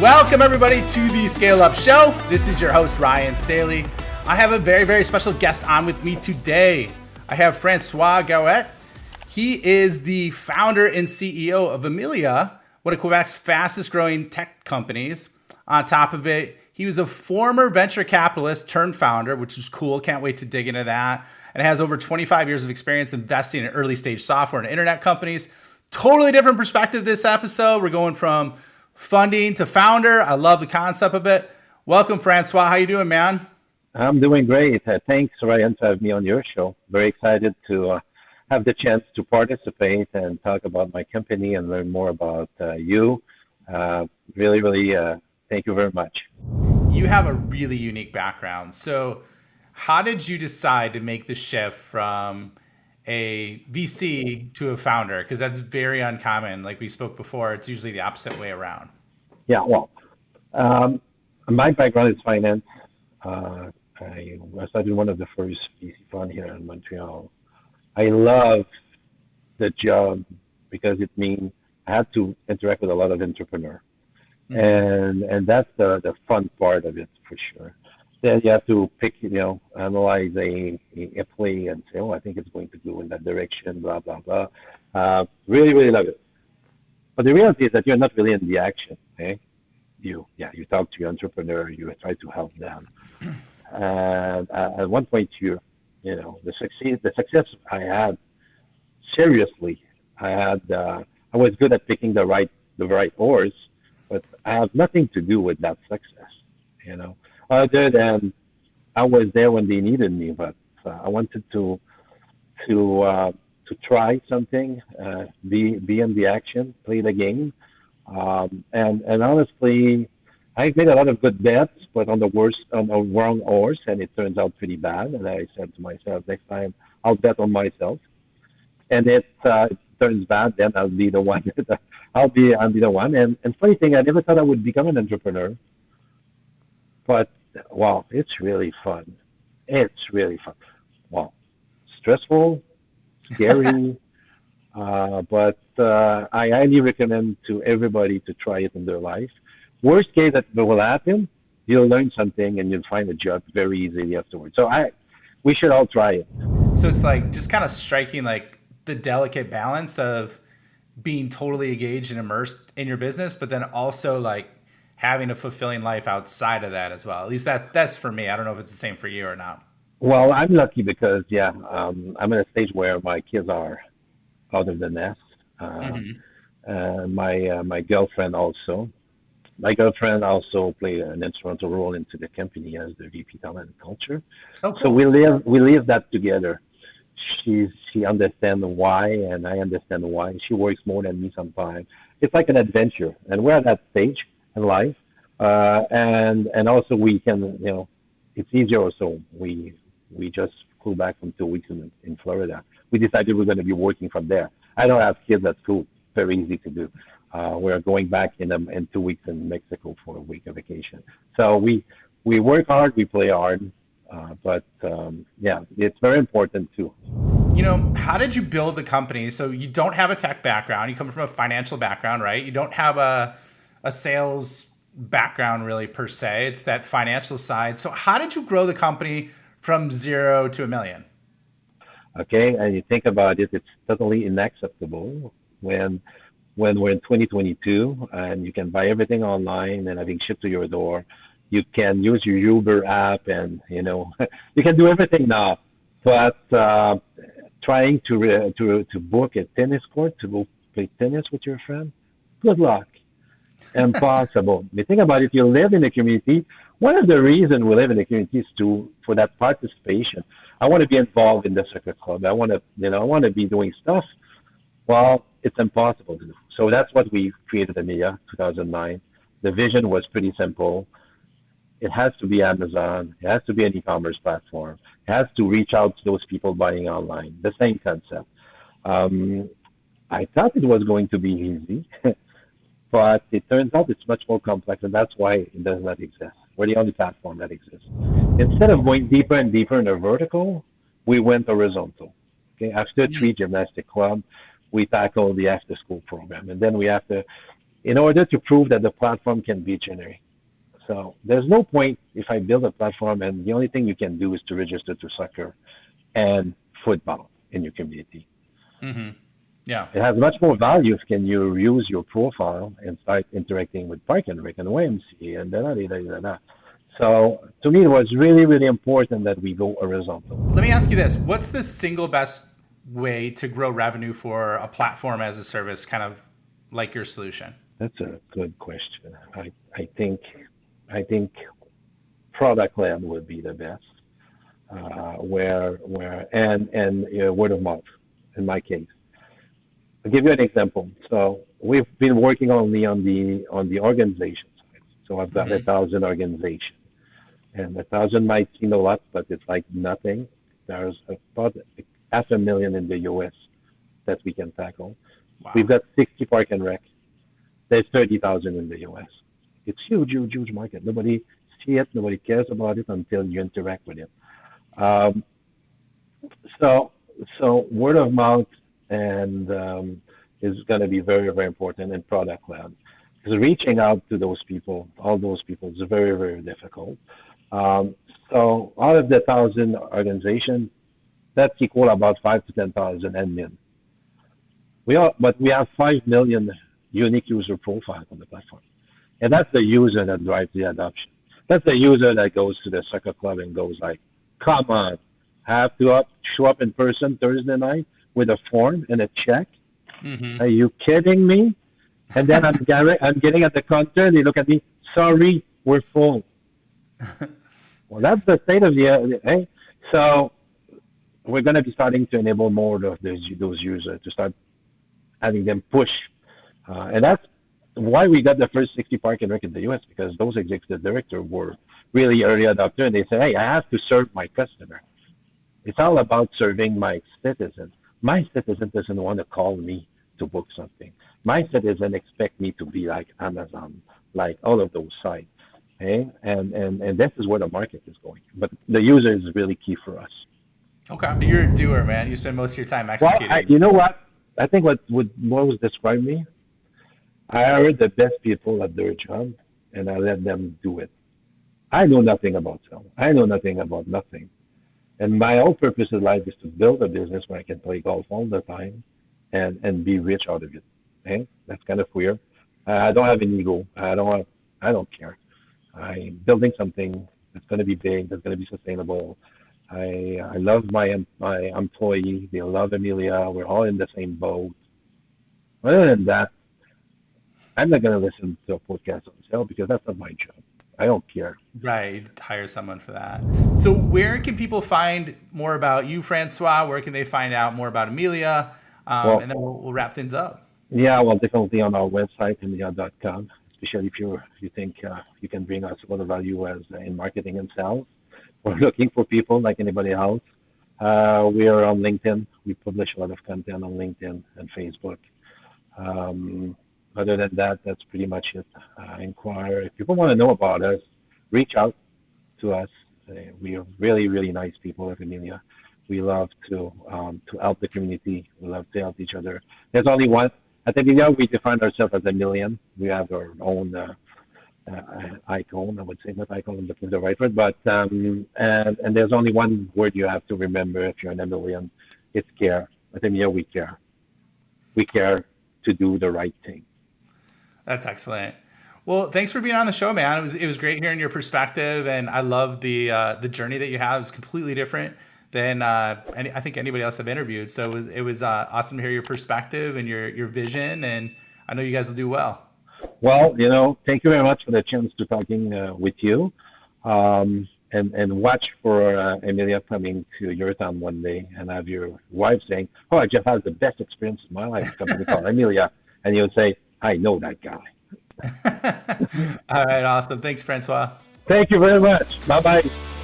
Welcome, everybody, to the Scale Up Show. This is your host, Ryan Staley. I have a very, very special guest on with me today. I have François Gaouette. He is the founder and CEO of Amilia, one of Quebec's fastest growing tech companies. On top of it, he was a former venture capitalist turned founder, which is cool. Can't wait to dig into that. And has over 25 years of experience investing in early stage software and internet companies. Totally different perspective this episode. We're going from funding to founder. I love the concept of it. Welcome, François. How you doing, man? I'm doing great. Thanks, Ryan, for having me on your show. Very excited to have the chance to participate and talk about my company and learn more about you. Really, thank you very much. You have a really unique background. So how did you decide to make the shift from a VC to a founder? Because that's very uncommon. Like we spoke before, it's usually the opposite way around. Yeah, well, my background is finance. I started one of the first VC fund here in Montreal. I love the job because it means I had to interact with a lot of entrepreneurs. And that's the fun part of it for sure. Then you have to pick, analyze a play and say, oh, I think it's going to go in that direction, blah, blah, blah. Really love it. But the reality is that you're not really in the action. Okay? You talk to your entrepreneur, you try to help them. And at one point, the success I had, seriously, I was good at picking the right horse, but I have nothing to do with that success, other than I was there when they needed me, but I wanted to try something, be in the action, play the game, and honestly, I made a lot of good bets, but on the wrong horse, and it turns out pretty bad. And I said to myself, next time I'll bet on myself, and it turns bad, then I'll be the one. I'll be the one. And funny thing, I never thought I would become an entrepreneur. But, wow, it's really fun. It's really fun. Wow. Stressful, scary, but I highly recommend to everybody to try it in their life. Worst case that will happen, you'll learn something and you'll find a job very easily afterwards. So we should all try it. So it's like just kind of striking like the delicate balance of being totally engaged and immersed in your business, but then also like having a fulfilling life outside of that as well. At least that's for me. I don't know if it's the same for you or not. Well, I'm lucky because I'm at a stage where my kids are out of the nest. My girlfriend also. My girlfriend also played an instrumental role into the company as the VP Talent and Culture. Oh, cool. So we live that together. She understands why, and I understand why. She works more than me sometimes. It's like an adventure, and we're at that stage in life. And also we can, it's easier also. We just flew back from 2 weeks in Florida. We decided we're going to be working from there. I don't have kids at school. Very easy to do. We're going back in 2 weeks in Mexico for a week of vacation. So we work hard, we play hard, but it's very important too. How did you build the company? So you don't have a tech background. You come from a financial background, right? You don't have a sales background really per se. It's that financial side. So how did you grow the company from 0 to $1 million? Okay, and you think about it, it's totally unacceptable when we're in 2022 and you can buy everything online and having shipped to your door. You can use your Uber app and, you can do everything now. But trying to book a tennis court to go play tennis with your friend, good luck. Impossible. You think about it, you live in a community. One of the reasons we live in a community is for that participation. I want to be involved in the soccer club. I want to be doing stuff. Well, it's impossible to do. So that's what we created Amilia 2009. The vision was pretty simple. It has to be Amazon. It has to be an e-commerce platform. It has to reach out to those people buying online. The same concept. I thought it was going to be easy, but it turns out it's much more complex, and that's why it does not exist. We're the only platform that exists. Instead of going deeper and deeper in a vertical, we went horizontal. Okay, after 3 gymnastic clubs, we tackled the after-school program, and then we have to in order to prove that the platform can be generated. So there's no point if I build a platform and the only thing you can do is to register to soccer and football in your community. Mm-hmm. Yeah. It has much more value if can you use your profile and start interacting with Park and Rec and YMCA and da da da da da. So to me, it was really, really important that we go horizontal. Let me ask you this. What's the single best way to grow revenue for a platform as a service, kind of like your solution? That's a good question. I think product led would be the best. And word of mouth in my case. I'll give you an example. So we've been working only on the organization side. So I've got 1,000 organizations, and 1,000 might seem a lot, but it's like nothing. There's about 500,000 in the U.S. that we can tackle. Wow. We've got 60 Park and Rec. There's 30,000 in the U.S. It's huge, huge, huge market. Nobody see it. Nobody cares about it until you interact with it. So word of mouth and is going to be very, very important in product led. Because reaching out to those people, all those people, is very, very difficult. So out of the 1,000 organizations, that's equal about 5 to 10,000 admin. But we have 5 million unique user profiles on the platform. And that's the user that drives the adoption. That's the user that goes to the soccer club and goes like, come on, I have to show up in person Thursday night with a form and a check. Mm-hmm. Are you kidding me? And then I'm getting at the counter, they look at me, sorry, we're full. Well, that's the state of the, hey? So we're going to be starting to enable more of those users to start having them push. And that's why we got the first 60 Park and Rec in the U.S., because those executive directors were really early adopters. And they say, hey, I have to serve my customer. It's all about serving my citizen. My citizen doesn't want to call me to book something. My citizen expect me to be like Amazon, like all of those sites. Okay? And this is where the market is going. But the user is really key for us. Okay. You're a doer, man. You spend most of your time executing. Well, you know what? I think what would most describe me, I hired the best people at their job, and I let them do it. I know nothing about sales. I know nothing about nothing. And my whole purpose in life is to build a business where I can play golf all the time and be rich out of it. Okay? That's kind of weird. I don't have an ego. I don't care. I'm building something that's going to be big, that's going to be sustainable. I love my employee. They love Amilia. We're all in the same boat. Other than that, I'm not going to listen to a podcast on sale because that's not my job. I don't care. Right. Hire someone for that. So where can people find more about you, François? Where can they find out more about Amilia? And then we'll wrap things up. Yeah, well, definitely on our website, amilia.com, especially if you think you can bring us a lot of value as in marketing and sales. We're looking for people like anybody else. We are on LinkedIn. We publish a lot of content on LinkedIn and Facebook. Other than that, that's pretty much it. Inquire. If people want to know about us, reach out to us. We are really, really nice people at Amilia. We love to help the community. We love to help each other. There's only one. At Amilia, we define ourselves as a million. We have our own icon, I would say, not icon, I'm looking for the right word, but and there's only one word you have to remember if you're an Amilian. It's care. At Amilia, we care. We care to do the right thing. That's excellent. Well, thanks for being on the show, man. It was great hearing your perspective, and I love the journey that you have. It's completely different than I think anybody else I've interviewed. So it was awesome to hear your perspective and your vision, and I know you guys will do well. Well, thank you very much for the chance to talking with you, and watch for Amilia coming to your town one day and have your wife saying, "Oh, I just had the best experience of my life." A company called Amilia, and you'll say, "I know that guy." All right, awesome. Thanks, François. Thank you very much. Bye bye.